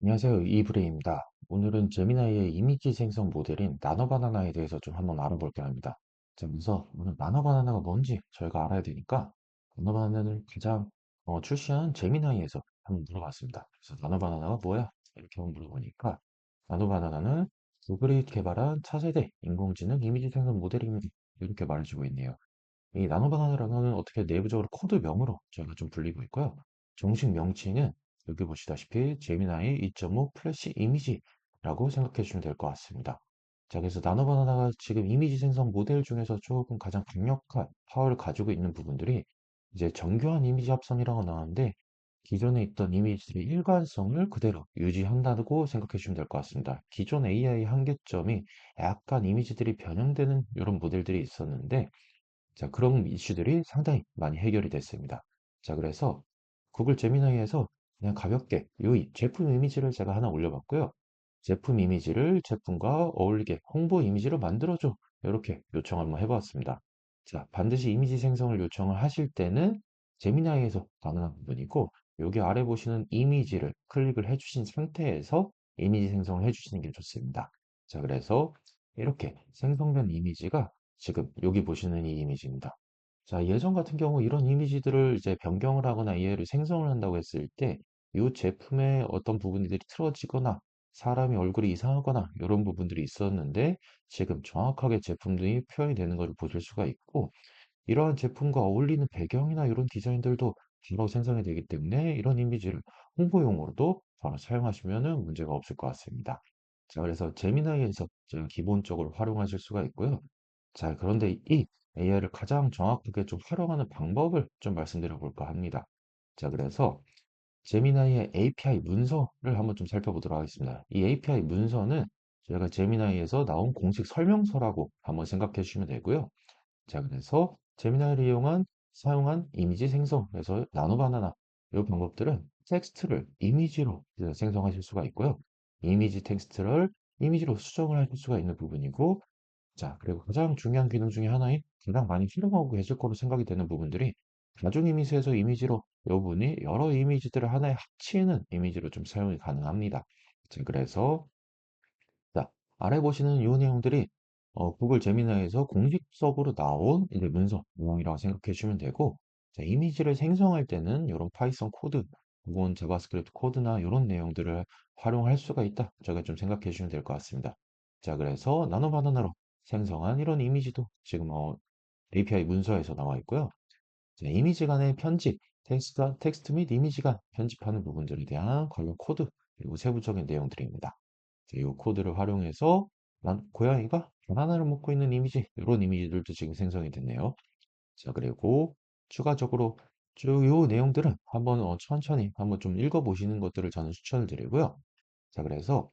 안녕하세요. 이브레입니다. 오늘은 제미나이의 이미지 생성 모델인 나노바나나에 대해서 좀 한번 알아볼까 합니다. 자, 먼저 오늘 나노바나나가 뭔지 저희가 알아야 되니까 나노바나나를 가장 출시한 제미나이에서 한번 물어봤습니다. 그래서 나노바나나가 뭐야? 이렇게 한번 물어보니까 나노바나나는 구글이 개발한 차세대 인공지능 이미지 생성 모델입니다. 이렇게 말해주고 있네요. 이 나노바나나는 어떻게 내부적으로 코드명으로 저희가 좀 불리고 있고요. 정식 명칭은 여기 보시다시피 제미나이 2.5 플래시 이미지라고 생각해 주시면 될 것 같습니다. 자, 그래서 나노바나나가 지금 이미지 생성 모델 중에서 조금 가장 강력한 파워를 가지고 있는 부분들이 이제 정교한 이미지 합성이라고 나오는데 기존에 있던 이미지들의 일관성을 그대로 유지한다고 생각해 주시면 될 것 같습니다. 기존 AI 한계점이 약간 이미지들이 변형되는 이런 모델들이 있었는데 자, 그런 이슈들이 상당히 많이 해결이 됐습니다. 자, 그래서 구글 제미나이에서 그냥 가볍게 이 제품 이미지를 제가 하나 올려봤고요. 제품 이미지를 제품과 어울리게 홍보 이미지로 만들어줘. 이렇게 요청을 한번 해봤습니다. 자, 반드시 이미지 생성을 요청을 하실 때는 제미나이에서 가능한 부분이고, 여기 아래 보시는 이미지를 클릭을 해주신 상태에서 이미지 생성을 해주시는 게 좋습니다. 자, 그래서 이렇게 생성된 이미지가 지금 여기 보시는 이 이미지입니다. 자, 예전 같은 경우 이런 이미지들을 이제 변경을 하거나 이해를 생성을 한다고 했을 때, 이 제품의 어떤 부분들이 틀어지거나 사람이 얼굴이 이상하거나 이런 부분들이 있었는데, 지금 정확하게 제품들이 표현이 되는 것을 보실 수가 있고, 이러한 제품과 어울리는 배경이나 이런 디자인들도 바로 생성이 되기 때문에 이런 이미지를 홍보용으로도 바로 사용하시면 문제가 없을 것 같습니다. 자, 그래서 제미나이에서 제가 기본적으로 활용하실 수가 있고요. 자, 그런데 이 AI를 가장 정확하게 좀 활용하는 방법을 좀 말씀드려 볼까 합니다. 자, 그래서 제미나이의 API 문서를 한번 좀 살펴보도록 하겠습니다. 이 API 문서는 저희가 제미나이에서 나온 공식 설명서라고 한번 생각해 주시면 되고요. 자, 그래서 제미나이를 사용한 이미지 생성에서 나노바나나 이 방법들은 텍스트를 이미지로 이제 생성하실 수가 있고요. 이미지 텍스트를 이미지로 수정을 하실 수가 있는 부분이고, 자, 그리고 가장 중요한 기능 중에 하나인 가장 많이 활용하고 계실 거로 생각이 되는 부분들이 다중 이미지에서 이미지로 이 부분이 여러 이미지들을 하나에 합치는 이미지로 좀 사용이 가능합니다. 자, 그래서 자, 아래 보시는 이 내용들이 구글 제미나이에서 공식적으로 나온 이제 문서 내용이라고 생각해 주시면 되고, 자, 이미지를 생성할 때는 이런 파이썬 코드, 혹은 자바스크립트 코드나 이런 내용들을 활용할 수가 있다. 저가 좀 생각해 주시면 될 것 같습니다. 자, 그래서 나노바나나로 생성한 이런 이미지도 지금 API 문서에서 나와 있고요. 자, 이미지 간의 편집, 텍스트 및 이미지 간 편집하는 부분들에 대한 관련 코드, 그리고 세부적인 내용들입니다. 이 코드를 활용해서 고양이가 바나나를 먹고 있는 이미지, 이런 이미지들도 지금 생성이 됐네요. 자, 그리고 추가적으로 쭉 이 내용들은 한번 천천히 한번 좀 읽어보시는 것들을 저는 추천을 드리고요. 자, 그래서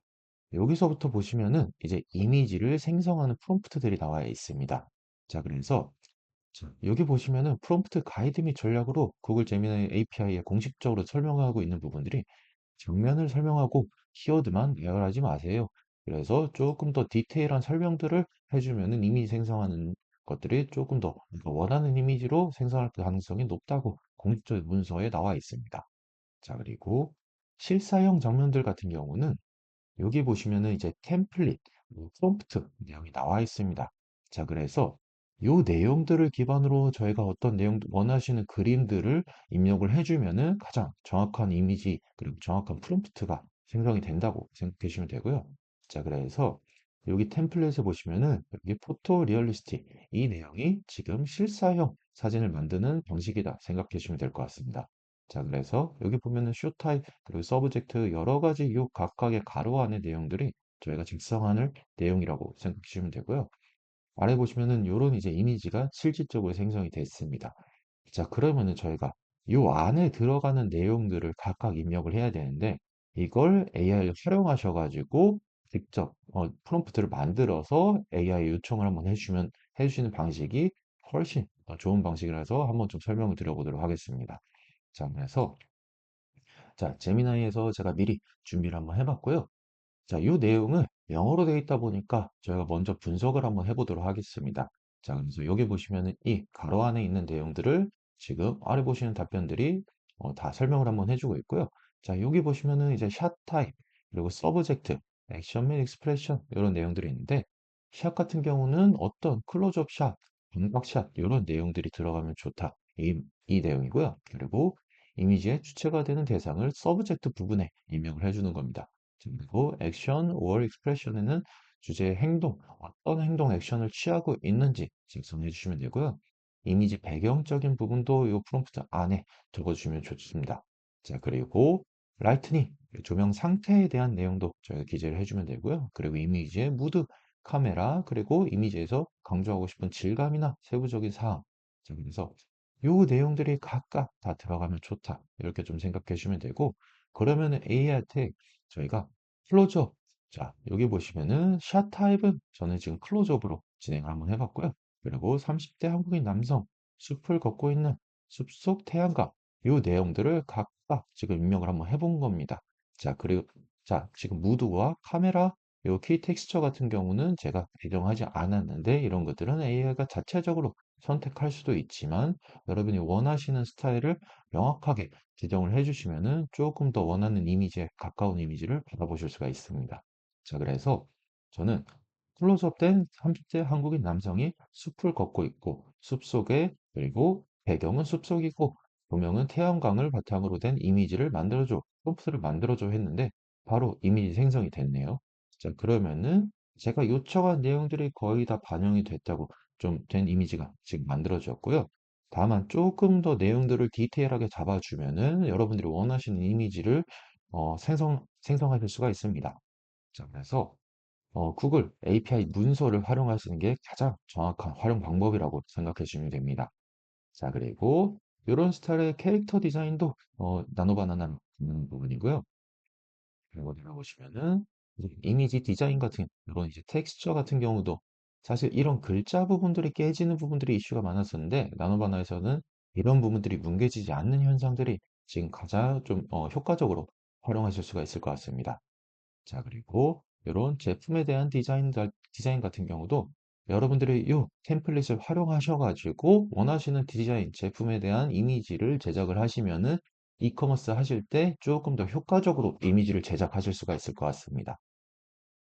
여기서부터 보시면은 이제 이미지를 생성하는 프롬프트들이 나와 있습니다. 자, 그래서 자, 여기 보시면은 프롬프트 가이드 및 전략으로 구글 제미나이 API에 공식적으로 설명하고 있는 부분들이 정면을 설명하고 키워드만 배열하지 마세요. 그래서 조금 더 디테일한 설명들을 해주면은 이미지 생성하는 것들이 조금 더 우리가 원하는 이미지로 생성할 가능성이 높다고 공식적 문서에 나와 있습니다. 자, 그리고 실사형 장면들 같은 경우는 여기 보시면은 이제 템플릿, 프롬프트 내용이 나와 있습니다. 자, 그래서 이 내용들을 기반으로 저희가 어떤 내용 원하시는 그림들을 입력을 해주면은 가장 정확한 이미지 그리고 정확한 프롬프트가 생성이 된다고 생각하시면 되고요. 자, 그래서 여기 템플릿에 보시면은 여기 포토 리얼리스틱 이 내용이 지금 실사형 사진을 만드는 방식이다 생각하시면 될 것 같습니다. 자, 그래서 여기 보면은 쇼 타입 그리고 서브젝트 여러 가지 요 각각의 가로 안의 내용들이 저희가 작성하는 내용이라고 생각하시면 되고요. 아래 보시면은 요런 이제 이미지가 실질적으로 생성이 됐습니다. 자, 그러면은 저희가 요 안에 들어가는 내용들을 각각 입력을 해야 되는데 이걸 AI를 활용하셔가지고 직접 프롬프트를 만들어서 AI 요청을 한번 해주시는 방식이 훨씬 더 좋은 방식이라서 한번 좀 설명을 드려보도록 하겠습니다. 자, 그래서 자, 제미나이에서 제가 미리 준비를 한번 해봤고요. 자, 이 내용은 영어로 되어 있다 보니까 저희가 먼저 분석을 한번 해보도록 하겠습니다. 자, 그래서 여기 보시면은 이 가로 안에 있는 내용들을 지금 아래 보시는 답변들이 다 설명을 한번 해주고 있고요. 자, 여기 보시면은 이제 샷 타입 그리고 서브젝트, 액션 및 익스프레션 이런 내용들이 있는데 샷 같은 경우는 어떤 클로즈업 샷, 광각샷 이런 내용들이 들어가면 좋다. 이 내용이고요. 그리고 이미지의 주체가 되는 대상을 서브젝트 부분에 임명을 해주는 겁니다. 그리고 액션 or expression에는 주제의 행동, 어떤 행동 액션을 취하고 있는지 작성해 주시면 되고요. 이미지 배경적인 부분도 이 프롬프트 안에 적어주시면 좋습니다. 자, 그리고 라이트닝, 조명 상태에 대한 내용도 저희가 기재를 해주면 되고요. 그리고 이미지의 무드, 카메라, 그리고 이미지에서 강조하고 싶은 질감이나 세부적인 사항. 자, 그래서 요 내용들이 각각 다 들어가면 좋다. 이렇게 좀 생각해 주시면 되고, 그러면은 AI한테 저희가 클로즈업. 자, 여기 보시면은 샷 타입은 저는 지금 클로즈업으로 진행을 한번 해봤고요. 그리고 30대 한국인 남성, 숲을 걷고 있는 숲속 태양광, 요 내용들을 각각 지금 입력을 한번 해본 겁니다. 자, 그리고 자, 지금 무드와 카메라, 요 키 텍스처 같은 경우는 제가 배정하지 않았는데 이런 것들은 AI가 자체적으로 선택할 수도 있지만 여러분이 원하시는 스타일을 명확하게 지정을 해주시면은 조금 더 원하는 이미지에 가까운 이미지를 받아보실 수가 있습니다. 자, 그래서 저는 클로즈업 된 30대 한국인 남성이 숲을 걷고 있고 숲속에 그리고 배경은 숲속이고 조명은 태양광을 바탕으로 된 이미지를 만들어줘, 프롬프트를 만들어줘 했는데 바로 이미지 생성이 됐네요. 자, 그러면은 제가 요청한 내용들이 거의 다 반영이 됐다고 좀 된 이미지가 지금 만들어졌고요. 다만 조금 더 내용들을 디테일하게 잡아주면은 여러분들이 원하시는 이미지를 생성하실 수가 있습니다. 자, 그래서 구글 API 문서를 활용하시는 게 가장 정확한 활용 방법이라고 생각해 주시면 됩니다. 자, 그리고 이런 스타일의 캐릭터 디자인도 나노바나나는 있는 부분이고요. 그리고 내려보시면은 이제 이미지 디자인 같은 이런 이제 텍스처 같은 경우도 사실 이런 글자 부분들이 깨지는 부분들이 이슈가 많았었는데 나노바나에서는 이런 부분들이 뭉개지지 않는 현상들이 지금 가장 좀 효과적으로 활용하실 수가 있을 것 같습니다. 자, 그리고 이런 제품에 대한 디자인 같은 경우도 여러분들이 이 템플릿을 활용하셔가지고 원하시는 디자인, 제품에 대한 이미지를 제작을 하시면은 이커머스 하실 때 조금 더 효과적으로 이미지를 제작하실 수가 있을 것 같습니다.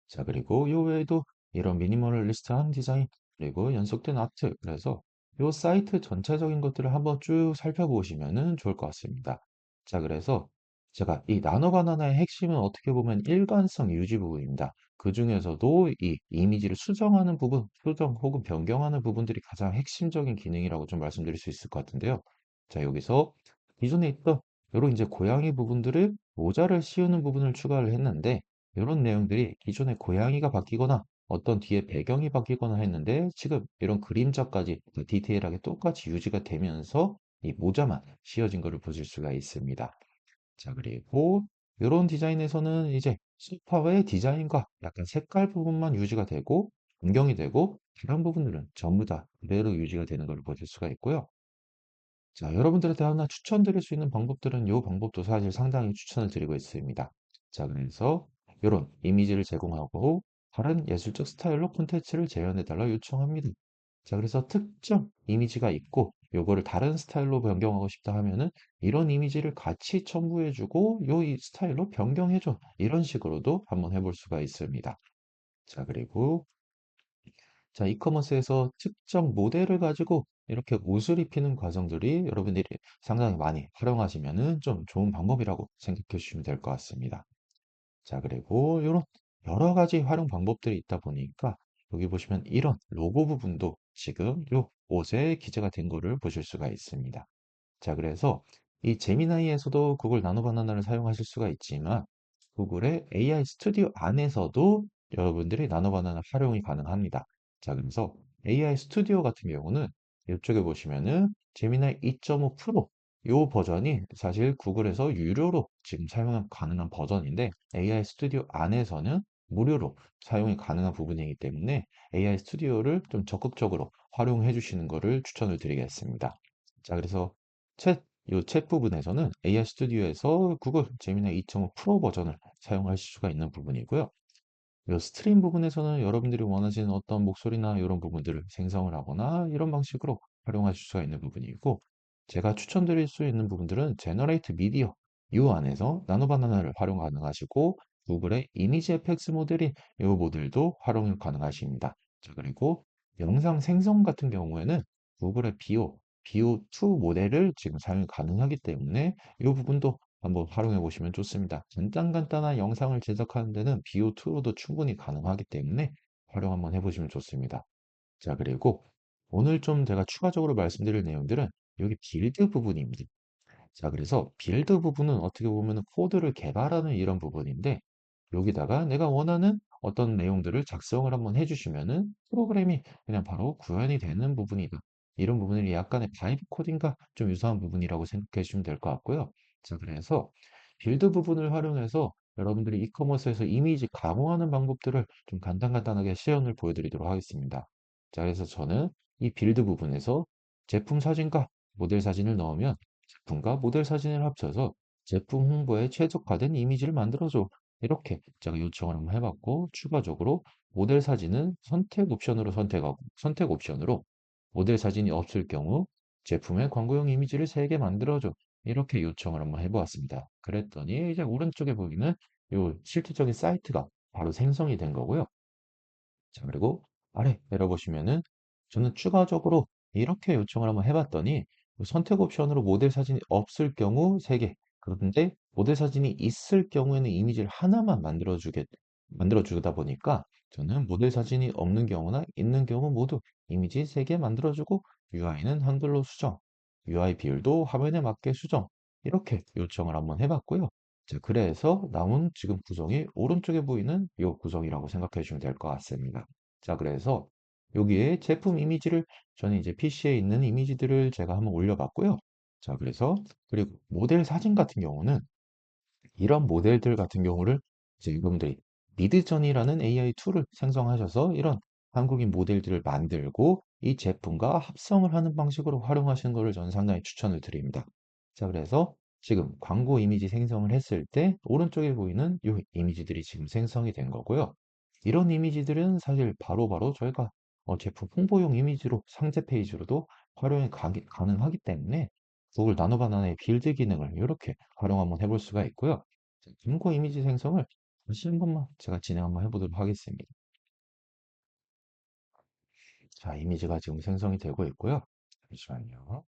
자, 그리고 요 외에도 이런 미니멀리스트한 디자인, 그리고 연속된 아트, 그래서 요 사이트 전체적인 것들을 한번 쭉 살펴보시면 좋을 것 같습니다. 자, 그래서 제가 이 나노 바나나의 핵심은 어떻게 보면 일관성 유지 부분입니다. 그 중에서도 이 이미지를 수정하는 부분, 수정 혹은 변경하는 부분들이 가장 핵심적인 기능이라고 좀 말씀드릴 수 있을 것 같은데요. 자, 여기서 기존에 있던 이런 이제 고양이 부분들을 모자를 씌우는 부분을 추가를 했는데 이런 내용들이 기존에 고양이가 바뀌거나 어떤 뒤에 배경이 바뀌거나 했는데 지금 이런 그림자까지 디테일하게 똑같이 유지가 되면서 이 모자만 씌워진 것을 보실 수가 있습니다. 자, 그리고 이런 디자인에서는 이제 소파의 디자인과 약간 색깔 부분만 유지가 되고 변경이 되고 다른 부분들은 전부 다 그대로 유지가 되는 걸 보실 수가 있고요. 자, 여러분들한테 하나 추천드릴 수 있는 방법들은 이 방법도 사실 상당히 추천을 드리고 있습니다. 자, 그래서 이런 이미지를 제공하고 다른 예술적 스타일로 콘텐츠를 재현해달라 요청합니다. 자, 그래서 특정 이미지가 있고 요거를 다른 스타일로 변경하고 싶다 하면은 이런 이미지를 같이 첨부해주고 요 이 스타일로 변경해줘. 이런 식으로도 한번 해볼 수가 있습니다. 자, 그리고 자, 이커머스에서 특정 모델을 가지고 이렇게 옷을 입히는 과정들이 여러분들이 상당히 많이 활용하시면은 좀 좋은 방법이라고 생각해 주시면 될 것 같습니다. 자, 그리고 이런 여러 가지 활용 방법들이 있다 보니까 여기 보시면 이런 로고 부분도 지금 요 옷에 기재가 된 거를 보실 수가 있습니다. 자, 그래서 이 제미나이에서도 구글 나노 바나나를 사용하실 수가 있지만 구글의 AI 스튜디오 안에서도 여러분들이 나노 바나나 활용이 가능합니다. 자, 그래서 AI 스튜디오 같은 경우는 이쪽에 보시면은 제미나이 2.5 프로 요 버전이 사실 구글에서 유료로 지금 사용 가능한 버전인데 AI 스튜디오 안에서는 무료로 사용이 가능한 부분이기 때문에 AI 스튜디오를 좀 적극적으로 활용해 주시는 것을 추천을 드리겠습니다. 자, 그래서 챗 부분에서는 AI 스튜디오에서 구글 제미나이 2.5 프로 버전을 사용하실 수가 있는 부분이고요. 이 스트림 부분에서는 여러분들이 원하시는 어떤 목소리나 이런 부분들을 생성을 하거나 이런 방식으로 활용하실 수가 있는 부분이고, 제가 추천드릴 수 있는 부분들은 제너레이트 미디어 이 안에서 나노바나나를 활용 가능하시고 구글의 이미지 FX 모델인 이 모델도 활용 가능하십니다. 자, 그리고 영상 생성 같은 경우에는 구글의 비오2 모델을 지금 사용이 가능하기 때문에 이 부분도 한번 활용해 보시면 좋습니다. 간단한 영상을 제작하는 데는 비오2로도 충분히 가능하기 때문에 활용 한번 해보시면 좋습니다. 자, 그리고 오늘 좀 제가 추가적으로 말씀드릴 내용들은 여기 빌드 부분입니다. 자, 그래서 빌드 부분은 어떻게 보면 코드를 개발하는 이런 부분인데 여기다가 내가 원하는 어떤 내용들을 작성을 한번 해주시면은 프로그램이 그냥 바로 구현이 되는 부분이다. 이런 부분이 약간의 바이브 코딩과 좀 유사한 부분이라고 생각해 주시면 될 것 같고요. 자, 그래서 빌드 부분을 활용해서 여러분들이 이커머스에서 이미지 가공하는 방법들을 좀 간단하게 시연을 보여드리도록 하겠습니다. 자, 그래서 저는 이 빌드 부분에서 제품 사진과 모델 사진을 넣으면 제품과 모델 사진을 합쳐서 제품 홍보에 최적화된 이미지를 만들어줘. 이렇게 제가 요청을 한번 해봤고, 추가적으로 모델 사진은 선택 옵션으로 모델 사진이 없을 경우 제품의 광고용 이미지를 3개 만들어줘. 이렇게 요청을 한번 해보았습니다. 그랬더니 이제 오른쪽에 보이는 요 실질적인 사이트가 바로 생성이 된 거고요. 자, 그리고 아래 내려보시면은 저는 추가적으로 이렇게 요청을 한번 해봤더니 선택 옵션으로 모델 사진이 없을 경우 3개. 그런데 모델 사진이 있을 경우에는 이미지를 하나만 만들어주다 보니까 저는 모델 사진이 없는 경우나 있는 경우 모두 이미지 3개 만들어주고 UI는 한글로 수정, UI 비율도 화면에 맞게 수정. 이렇게 요청을 한번 해봤고요. 자, 그래서 남은 지금 구성이 오른쪽에 보이는 이 구성이라고 생각해 주시면 될 것 같습니다. 자, 그래서 여기에 제품 이미지를 저는 이제 PC에 있는 이미지들을 제가 한번 올려봤고요. 자, 그래서 그리고 모델 사진 같은 경우는 이런 모델들 같은 경우를 이제 여러분들이 미드전이라는 AI 툴을 생성하셔서 이런 한국인 모델들을 만들고 이 제품과 합성을 하는 방식으로 활용하시는 것을 저는 상당히 추천을 드립니다. 자, 그래서 지금 광고 이미지 생성을 했을 때 오른쪽에 보이는 이 이미지들이 지금 생성이 된 거고요. 이런 이미지들은 사실 바로바로 저희가 제품 홍보용 이미지로 상세 페이지로도 활용이 가능하기 때문에 구글 나노바나나의 빌드 기능을 이렇게 활용 한번 해볼 수가 있고요. 자, 김고 이미지 생성을 다시 한 번만 제가 진행 한번 해보도록 하겠습니다. 자, 이미지가 지금 생성이 되고 있고요. 잠시만요.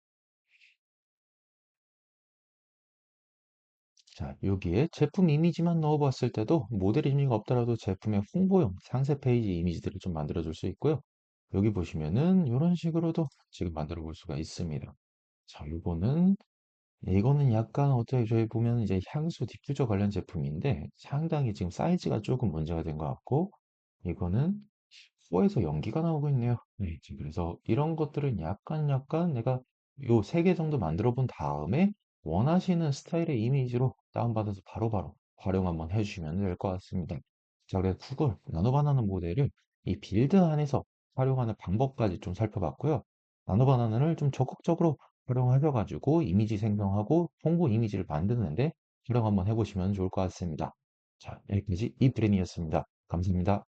자, 여기에 제품 이미지만 넣어봤을 때도 모델 이미지가 없더라도 제품의 홍보용 상세 페이지 이미지들을 좀 만들어줄 수 있고요. 여기 보시면은 이런 식으로도 지금 만들어 볼 수가 있습니다. 자, 이거는 약간 어떻게 저희 보면 이제 향수 디퓨저 관련 제품인데 상당히 지금 사이즈가 조금 문제가 된 것 같고 이거는 코에서 연기가 나오고 있네요. 네, 지금 그래서 이런 것들은 약간 내가 요 3개 정도 만들어 본 다음에 원하시는 스타일의 이미지로 다운받아서 바로바로 활용 한번 해주시면 될 것 같습니다. 자, 그래서 구글 나노바나나 모델을 이 빌드 안에서 활용하는 방법까지 좀 살펴봤고요. 나노바나나를 좀 적극적으로 활용하셔가지고 이미지 생성하고 홍보 이미지를 만드는데 활용 한번 해보시면 좋을 것 같습니다. 자, 여기까지 이브랜이었습니다. 감사합니다.